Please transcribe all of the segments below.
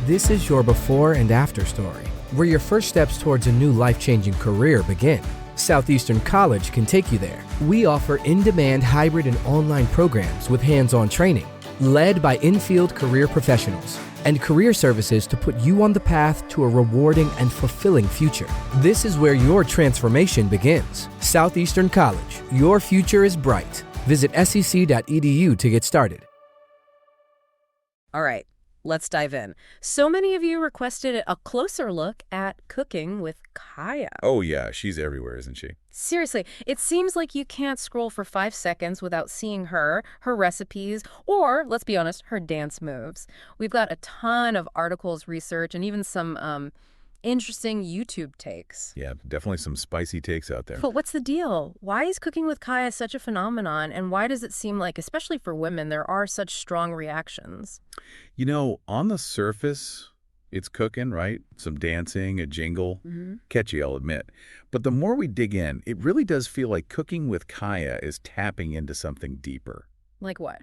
This is your before and after story, where your first steps towards a new life-changing career begin. Southeastern College can take you there. We offer in-demand hybrid and online programs with hands-on training, led by in-field career professionals, and career services to put you on the path to a rewarding and fulfilling future. This is where your transformation begins. Southeastern College, your future is bright. Visit sec.edu to get started. All right, let's dive in. So many of you requested a closer look at cooking with Kaya. Oh yeah, she's everywhere, isn't she? Seriously, it seems like you can't scroll for 5 seconds without seeing her recipes, or, let's be honest, her dance moves. We've got a ton of articles, research, and even some interesting YouTube takes. Yeah, definitely some spicy takes out there. But what's the deal? Why is cooking with Kaya such a phenomenon, and why does it seem like, especially for women, there are such strong reactions? You know, on the surface, it's cooking, right? Some dancing, a jingle. Catchy, I'll admit. But the more we dig in, it really does feel like cooking with Kaya is tapping into something deeper. Like what?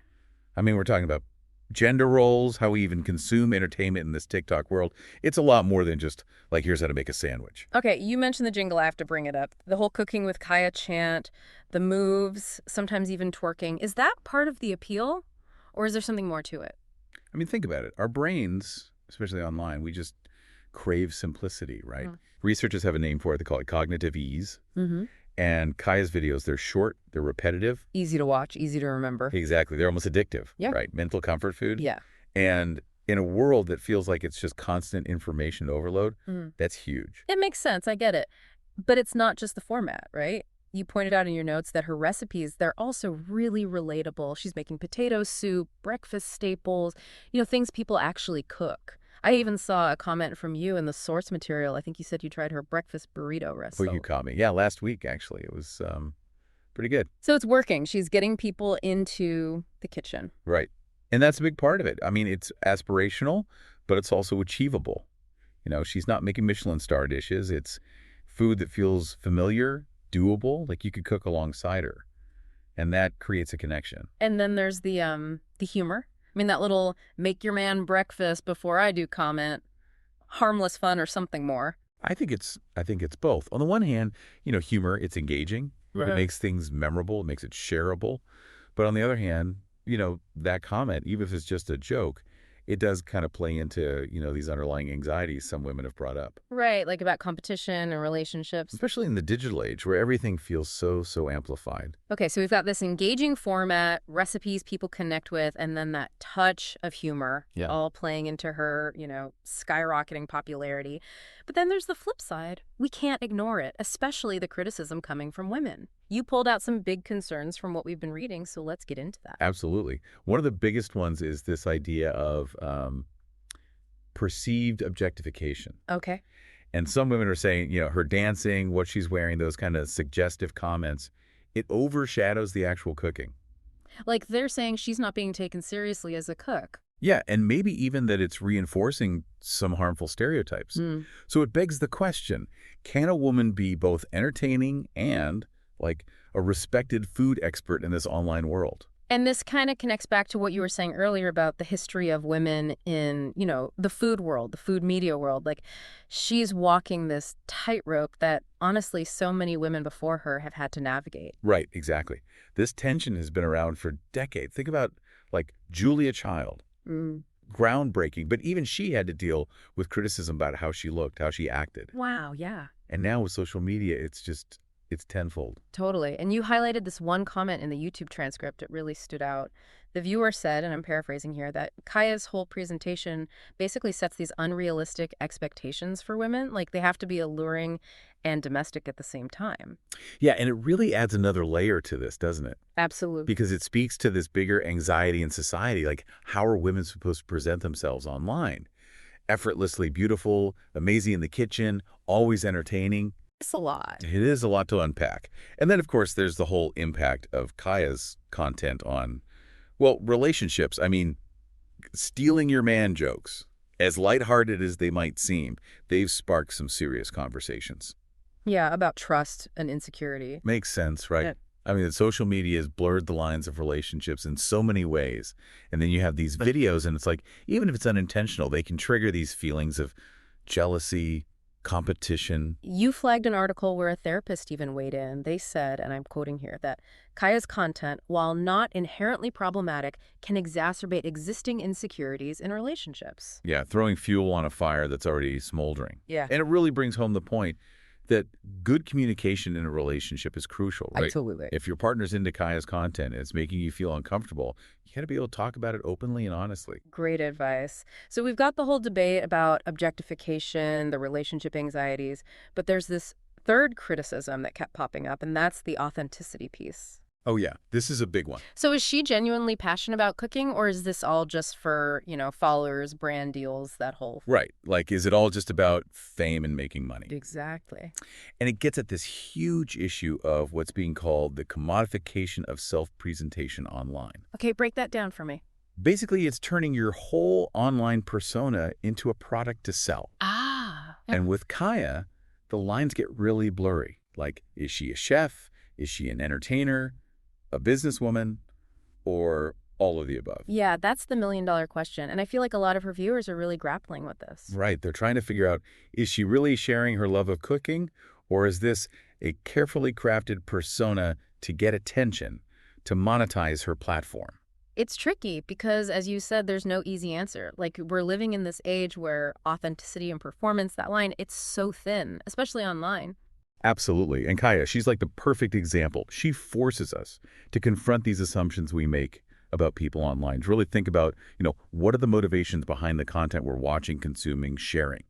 I mean, we're talking about gender roles, how we even consume entertainment in this TikTok world. It's a lot more than just, like, here's how to make a sandwich. Okay, you mentioned the jingle. I have to bring it up. The whole cooking with Kaya chant, the moves, sometimes even twerking. Is that part of the appeal, or is there something more to it? I mean, think about it. Our brains, especially online, we just crave simplicity, right? Researchers have a name for it. They call it cognitive ease. And Kaya's videos, they're short, they're repetitive. Easy to watch, easy to remember. Exactly. They're almost addictive, Yeah. right? Mental comfort food. Yeah. And in a world that feels like it's just constant information overload, that's huge. It makes sense. I get it. But it's not just the format, right? You pointed out in your notes that her recipes, they're also really relatable. She's making potato soup, breakfast staples, things people actually cook. I even saw a comment from you in the source material. I think you said you tried her breakfast burrito recipe. Well, you caught me. Yeah, last week, actually. It was pretty good. So it's working. She's getting people into the kitchen. Right. And that's a big part of it. I mean, it's aspirational, but it's also achievable. You know, she's not making Michelin star dishes. It's food that feels familiar, doable, like you could cook alongside her. And that creates a connection. And then there's the humor. I mean, that little make your man breakfast before I do comment, harmless fun or something more. I think it's both. On the one hand, humor, it's engaging. It makes things memorable. It makes it shareable. But on the other hand, that comment, even if it's just a joke, it does kind of play into, these underlying anxieties some women have brought up. Right, like about competition and relationships. Especially in the digital age where everything feels so amplified. Okay, so we've got this engaging format, recipes people connect with, and then that touch of humor all playing into her, skyrocketing popularity. But then there's the flip side. We can't ignore it, especially the criticism coming from women. You pulled out some big concerns from what we've been reading, so let's get into that. Absolutely. One of the biggest ones is this idea of perceived objectification. Okay. And some women are saying, her dancing, what she's wearing, those kind of suggestive comments, it overshadows the actual cooking. Like they're saying she's not being taken seriously as a cook. Yeah, and maybe even that it's reinforcing some harmful stereotypes. So it begs the question, can a woman be both entertaining and like a respected food expert in this online world? And this kind of connects back to what you were saying earlier about the history of women in, the food world, the food media world. Like, she's walking this tightrope that, honestly, so many women before her have had to navigate. Right, exactly. This tension has been around for decades. Think about, like, Julia Child. Groundbreaking. But even she had to deal with criticism about how she looked, how she acted. Wow, yeah. And now with social media, it's tenfold. Totally. And you highlighted this one comment in the YouTube transcript. It really stood out. The viewer said, and I'm paraphrasing here, that Kaya's whole presentation basically sets these unrealistic expectations for women. Like they have to be alluring and domestic at the same time. Yeah, and it really adds another layer to this, doesn't it? Absolutely. Because it speaks to this bigger anxiety in society. Like, how are women supposed to present themselves online? Effortlessly beautiful, amazing in the kitchen, always entertaining. It's a lot. It is a lot to unpack. And then, of course, there's the whole impact of Kaya's content on, well, relationships. I mean, stealing your man jokes, as lighthearted as they might seem, they've sparked some serious conversations. Yeah, about trust and insecurity. Makes sense, right? I mean, social media has blurred the lines of relationships in so many ways. And then you have these videos, and it's like, even if it's unintentional, they can trigger these feelings of jealousy, competition. You flagged an article where a therapist even weighed in. They said, and I'm quoting here, that Kaya's content, while not inherently problematic, can exacerbate existing insecurities in relationships. Yeah, throwing fuel on a fire that's already smoldering. Yeah. And it really brings home the point that good communication in a relationship is crucial, right? Absolutely. If your partner's into Kaya's content and it's making you feel uncomfortable, you got to be able to talk about it openly and honestly. Great advice. So we've got the whole debate about objectification, the relationship anxieties, but there's this third criticism that kept popping up, and that's the authenticity piece. Oh, yeah. This is a big one. So is she genuinely passionate about cooking, or is this all just for, followers, brand deals, that whole... Right. Like, is it all just about fame and making money? Exactly. And it gets at this huge issue of what's being called the commodification of self-presentation online. Okay, break that down for me. Basically, it's turning your whole online persona into a product to sell. Ah. And with Kaya, the lines get really blurry. Like, is she a chef? Is she an entertainer? A businesswoman, or all of the above? Yeah, that's the million-dollar question. And I feel like a lot of her viewers are really grappling with this. Right. They're trying to figure out, is she really sharing her love of cooking, or is this a carefully crafted persona to get attention, to monetize her platform? It's tricky because, as you said, there's no easy answer. Like, we're living in this age where authenticity and performance, that line, it's so thin, especially online. Absolutely. And Kaya, she's like the perfect example. She forces us to confront these assumptions we make about people online, to really think about, what are the motivations behind the content we're watching, consuming, sharing?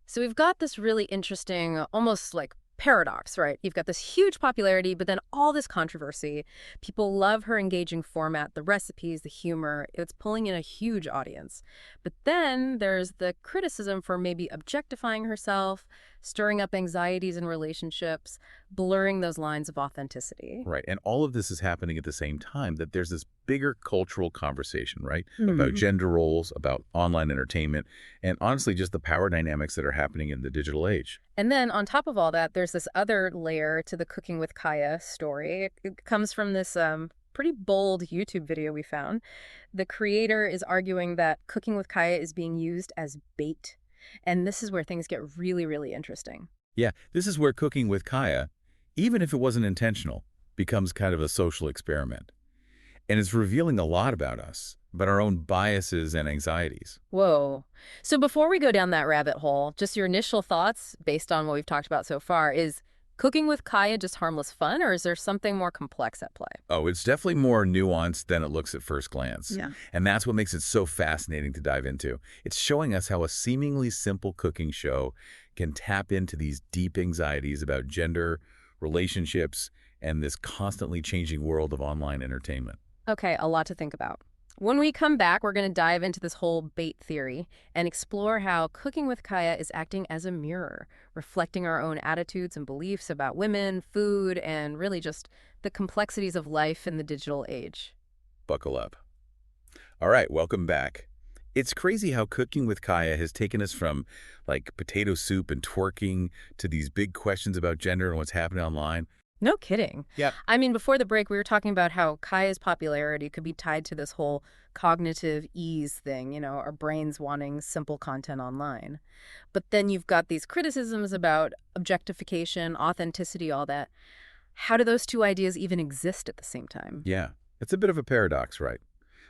So we've got this really interesting, almost like paradox, right? You've got this huge popularity, but then all this controversy. People love her engaging format, the recipes, the humor. It's pulling in a huge audience. But then there's the criticism for maybe objectifying herself, stirring up anxieties in relationships, blurring those lines of authenticity. Right. And all of this is happening at the same time that there's this bigger cultural conversation, right? About gender roles, about online entertainment, and honestly, just the power dynamics that are happening in the digital age. And then on top of all that, there's this other layer to the Cooking with Kaya story. It comes from this pretty bold YouTube video we found. The creator is arguing that Cooking with Kaya is being used as bait. And this is where things get really, really interesting. Yeah, this is where Cooking with Kaya, even if it wasn't intentional, becomes kind of a social experiment. And it's revealing a lot about us, about our own biases and anxieties. Whoa. So before we go down that rabbit hole, just your initial thoughts, based on what we've talked about so far, is Cooking with Kaya just harmless fun, or is there something more complex at play? Oh, it's definitely more nuanced than it looks at first glance. Yeah. And that's what makes it so fascinating to dive into. It's showing us how a seemingly simple cooking show can tap into these deep anxieties about gender, relationships, and this constantly changing world of online entertainment. Okay, a lot to think about. When we come back, we're going to dive into this whole bait theory and explore how Cooking with Kaya is acting as a mirror, reflecting our own attitudes and beliefs about women, food, and really just the complexities of life in the digital age. Buckle up. All right, welcome back. It's crazy how Cooking with Kaya has taken us from, like, potato soup and twerking to these big questions about gender and what's happening online. No kidding. Yeah. I mean, before the break, we were talking about how Kaya's popularity could be tied to this whole cognitive ease thing, our brains wanting simple content online. But then you've got these criticisms about objectification, authenticity, all that. How do those two ideas even exist at the same time? Yeah, it's a bit of a paradox, right?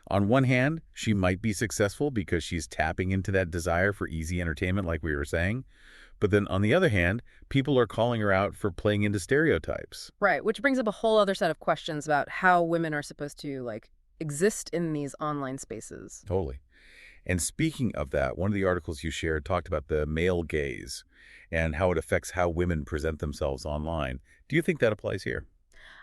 On one hand, she might be successful because she's tapping into that desire for easy entertainment, like we were saying. But then on the other hand, people are calling her out for playing into stereotypes. Right, which brings up a whole other set of questions about how women are supposed to, exist in these online spaces. Totally. And speaking of that, one of the articles you shared talked about the male gaze and how it affects how women present themselves online. Do you think that applies here?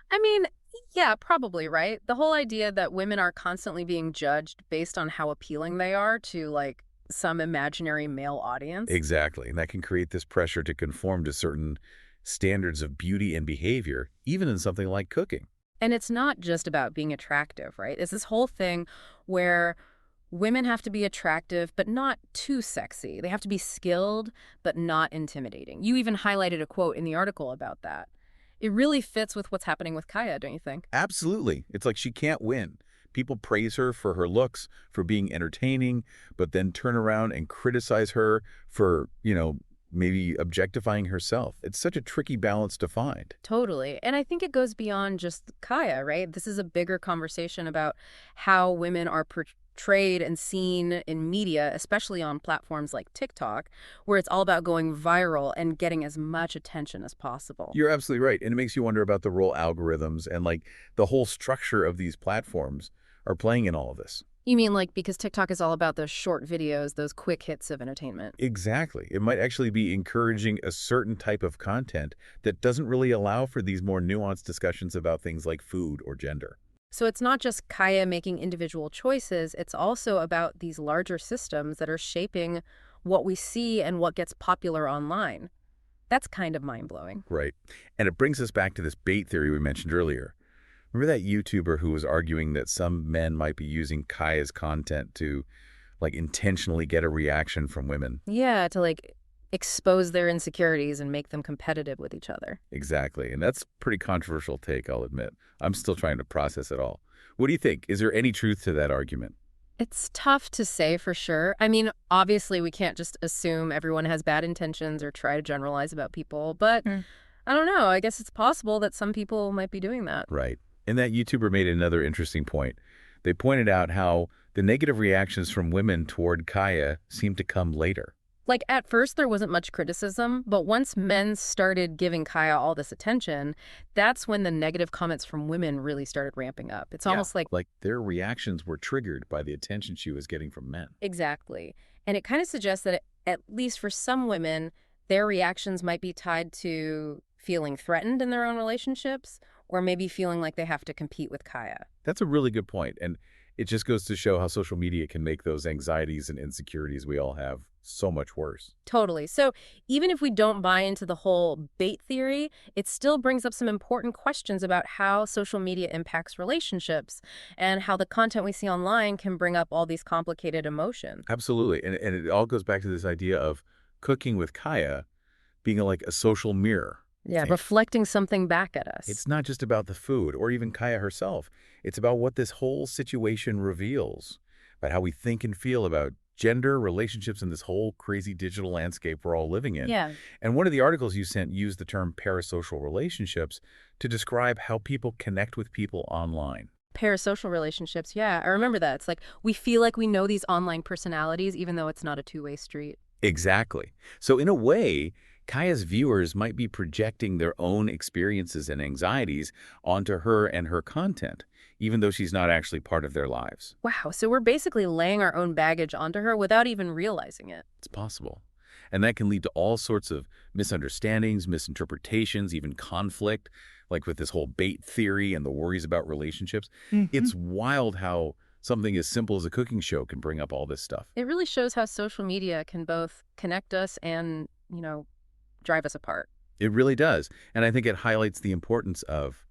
I mean, yeah, probably, right? The whole idea that women are constantly being judged based on how appealing they are to, some imaginary male audience. Exactly. And that can create this pressure to conform to certain standards of beauty and behavior, even in something like cooking. And it's not just about being attractive, right? It's this whole thing where women have to be attractive, but not too sexy. They have to be skilled, but not intimidating. You even highlighted a quote in the article about that. It really fits with what's happening with Kaya, don't you think? Absolutely. It's like she can't win. People praise her for her looks, for being entertaining, but then turn around and criticize her for, maybe objectifying herself. It's such a tricky balance to find. Totally. And I think it goes beyond just Kaya, right? This is a bigger conversation about how women are portrayed and seen in media, especially on platforms like TikTok, where it's all about going viral and getting as much attention as possible. You're absolutely right. And it makes you wonder about the role algorithms and like the whole structure of these platforms are playing in all of this. You mean like because TikTok is all about those short videos, those quick hits of entertainment? Exactly. It might actually be encouraging a certain type of content that doesn't really allow for these more nuanced discussions about things like food or gender. So it's not just Kaya making individual choices, it's also about these larger systems that are shaping what we see and what gets popular online. That's kind of mind-blowing. Right. And it brings us back to this bait theory we mentioned earlier. Remember that YouTuber who was arguing that some men might be using Kaya's content to, like, intentionally get a reaction from women? Yeah, to expose their insecurities and make them competitive with each other. Exactly. And that's a pretty controversial take, I'll admit. I'm still trying to process it all. What do you think? Is there any truth to that argument? It's tough to say for sure. I mean, obviously we can't just assume everyone has bad intentions or try to generalize about people, but I don't know. I guess it's possible that some people might be doing that. Right. And that YouTuber made another interesting point. They pointed out how the negative reactions from women toward Kaya seem to come later. Like, at first, there wasn't much criticism, but once men started giving Kaya all this attention, that's when the negative comments from women really started ramping up. It's almost like their reactions were triggered by the attention she was getting from men. Exactly. And it kind of suggests that, at least for some women, their reactions might be tied to feeling threatened in their own relationships or maybe feeling like they have to compete with Kaya. That's a really good point. And it just goes to show how social media can make those anxieties and insecurities we all have so much worse. Totally. So even if we don't buy into the whole bait theory, it still brings up some important questions about how social media impacts relationships and how the content we see online can bring up all these complicated emotions. Absolutely. And it all goes back to this idea of cooking with Kaya being like a social mirror. Yeah, reflecting something back at us. It's not just about the food or even Kaya herself. It's about what this whole situation reveals, about how we think and feel about gender, relationships, and this whole crazy digital landscape we're all living in. Yeah. And one of the articles you sent used the term parasocial relationships to describe how people connect with people online. Parasocial relationships, yeah. I remember that. It's like we feel like we know these online personalities even though it's not a two-way street. Exactly. So in a way, Kaya's viewers might be projecting their own experiences and anxieties onto her and her content, even though she's not actually part of their lives. Wow, so we're basically laying our own baggage onto her without even realizing it. It's possible. And that can lead to all sorts of misunderstandings, misinterpretations, even conflict, like with this whole bait theory and the worries about relationships. It's wild how something as simple as a cooking show can bring up all this stuff. It really shows how social media can both connect us and, drive us apart. It really does. And I think it highlights the importance of,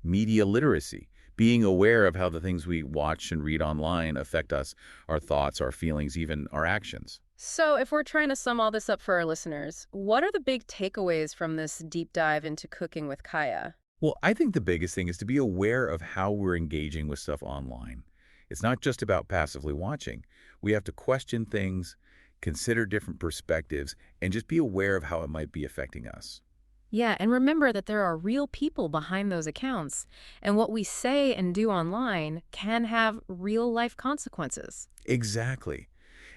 media literacy, being aware of how the things we watch and read online affect us, our thoughts, our feelings, even our actions. So if we're trying to sum all this up for our listeners, what are the big takeaways from this deep dive into cooking with Kaya? Well, I think the biggest thing is to be aware of how we're engaging with stuff online. It's not just about passively watching. We have to question things, consider different perspectives, and just be aware of how it might be affecting us. Yeah, and remember that there are real people behind those accounts, and what we say and do online can have real-life consequences. Exactly.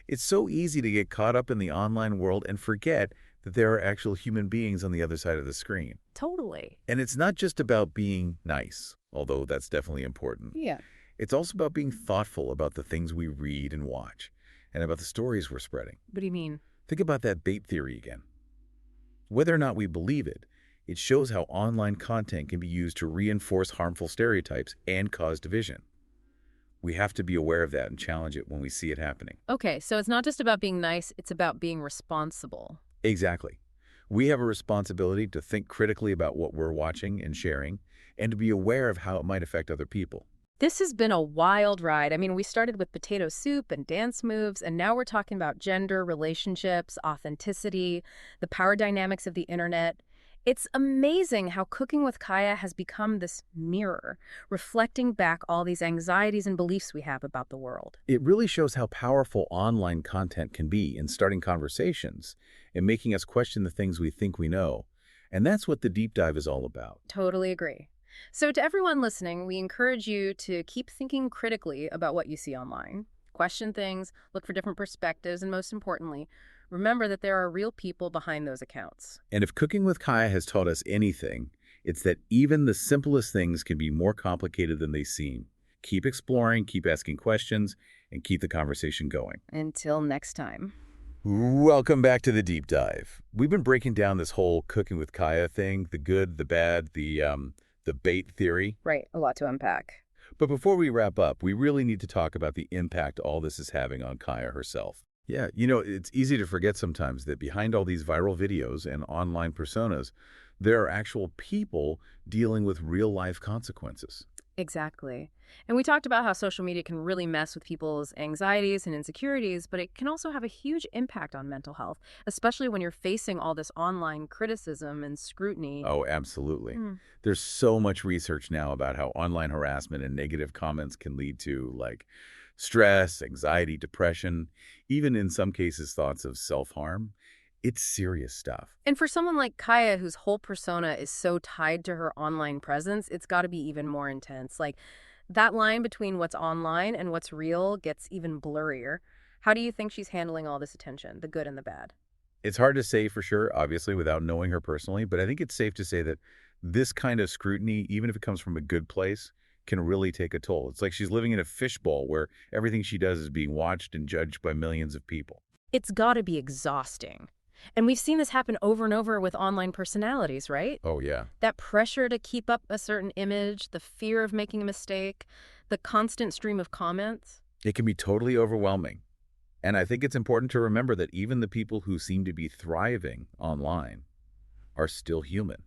It's so easy to get caught up in the online world and forget that there are actual human beings on the other side of the screen. Totally. And it's not just about being nice, although that's definitely important. Yeah. It's also about being thoughtful about the things we read and watch, and about the stories we're spreading. What do you mean? Think about that bait theory again. Whether or not we believe it, it shows how online content can be used to reinforce harmful stereotypes and cause division. We have to be aware of that and challenge it when we see it happening. Okay, so it's not just about being nice, it's about being responsible. Exactly. We have a responsibility to think critically about what we're watching and sharing, and to be aware of how it might affect other people. This has been a wild ride. I mean, we started with potato soup and dance moves, and now we're talking about gender, relationships, authenticity, the power dynamics of the internet. It's amazing how Cooking with Kaya has become this mirror, reflecting back all these anxieties and beliefs we have about the world. It really shows how powerful online content can be in starting conversations and making us question the things we think we know. And that's what the deep dive is all about. Totally agree. So to everyone listening, we encourage you to keep thinking critically about what you see online. Question things, look for different perspectives, and most importantly, remember that there are real people behind those accounts. And if Cooking with Kaya has taught us anything, it's that even the simplest things can be more complicated than they seem. Keep exploring, keep asking questions, and keep the conversation going. Until next time. Welcome back to the deep dive. We've been breaking down this whole Cooking with Kaya thing, the good, the bad, the bait theory. Right, a lot to unpack. But before we wrap up, we really need to talk about the impact all this is having on Kaya herself. Yeah, it's easy to forget sometimes that behind all these viral videos and online personas, there are actual people dealing with real-life consequences. Exactly. And we talked about how social media can really mess with people's anxieties and insecurities, but it can also have a huge impact on mental health, especially when you're facing all this online criticism and scrutiny. Oh, absolutely. There's so much research now about how online harassment and negative comments can lead to, like, stress, anxiety, depression, even in some cases thoughts of self-harm. It's serious stuff. And for someone like Kaya, whose whole persona is so tied to her online presence, it's got to be even more intense. Like, that line between what's online and what's real gets even blurrier. How do you think she's handling all this attention, the good and the bad? It's hard to say for sure, obviously, without knowing her personally, but I think it's safe to say that this kind of scrutiny, even if it comes from a good place, can really take a toll. It's like she's living in a fishbowl where everything she does is being watched and judged by millions of people. It's got to be exhausting. And we've seen this happen over and over with online personalities, right? Oh, yeah. That pressure to keep up a certain image, the fear of making a mistake, the constant stream of comments. It can be totally overwhelming. And I think it's important to remember that even the people who seem to be thriving online are still human.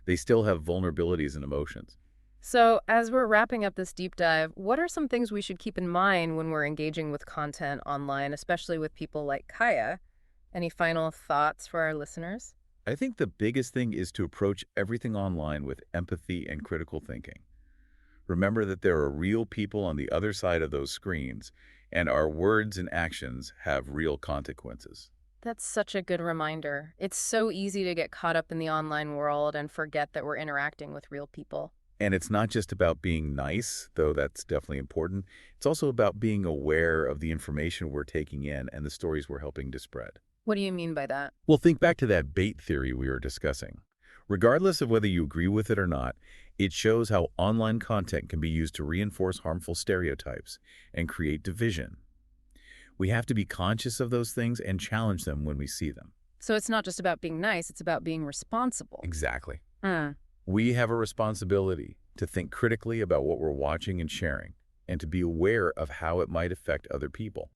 They still have vulnerabilities and emotions. So as we're wrapping up this deep dive, what are some things we should keep in mind when we're engaging with content online, especially with people like Kaya? Any final thoughts for our listeners? I think the biggest thing is to approach everything online with empathy and critical thinking. Remember that there are real people on the other side of those screens, and our words and actions have real consequences. That's such a good reminder. It's so easy to get caught up in the online world and forget that we're interacting with real people. And it's not just about being nice, though that's definitely important. It's also about being aware of the information we're taking in and the stories we're helping to spread. What do you mean by that? Well, think back to that bait theory we were discussing. Regardless of whether you agree with it or not, it shows how online content can be used to reinforce harmful stereotypes and create division. We have to be conscious of those things and challenge them when we see them. So it's not just about being nice, it's about being responsible. Exactly. We have a responsibility to think critically about what we're watching and sharing, and to be aware of how it might affect other people.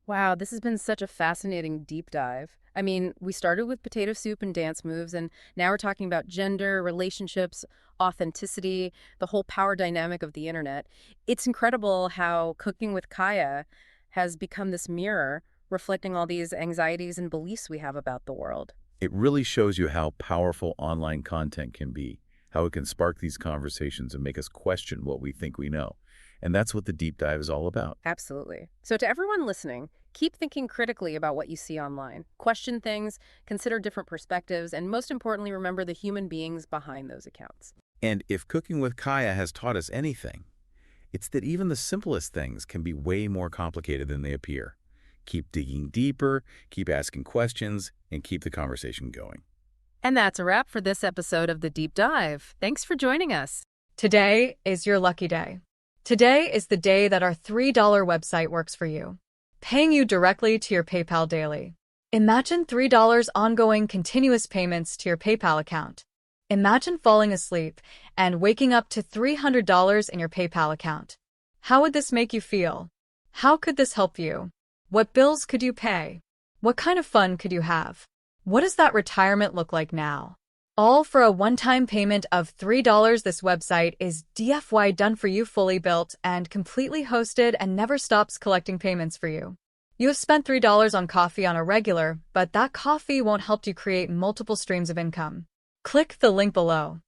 Wow, this has been such a fascinating deep dive. I mean, we started with potato soup and dance moves, and now we're talking about gender, relationships, authenticity, the whole power dynamic of the internet. It's incredible how Cooking with Kaya has become this mirror reflecting all these anxieties and beliefs we have about the world. It really shows you how powerful online content can be, how it can spark these conversations and make us question what we think we know. And that's what the deep dive is all about. Absolutely. So to everyone listening, keep thinking critically about what you see online. Question things, consider different perspectives, and most importantly, remember the human beings behind those accounts. And if Cooking with Kaya has taught us anything, it's that even the simplest things can be way more complicated than they appear. Keep digging deeper, keep asking questions, and keep the conversation going. And that's a wrap for this episode of The Deep Dive. Thanks for joining us. Today is your lucky day. Today is the day that our $3 website works for you, paying you directly to your PayPal daily. Imagine $3 ongoing continuous payments to your PayPal account. Imagine falling asleep and waking up to $300 in your PayPal account. How would this make you feel? How could this help you? What bills could you pay? What kind of fun could you have? What does that retirement look like now? All for a one-time payment of $3. This website is DFY done for you, fully built and completely hosted, and never stops collecting payments for you. You have spent $3 on coffee on a regular, but that coffee won't help you create multiple streams of income. Click the link below.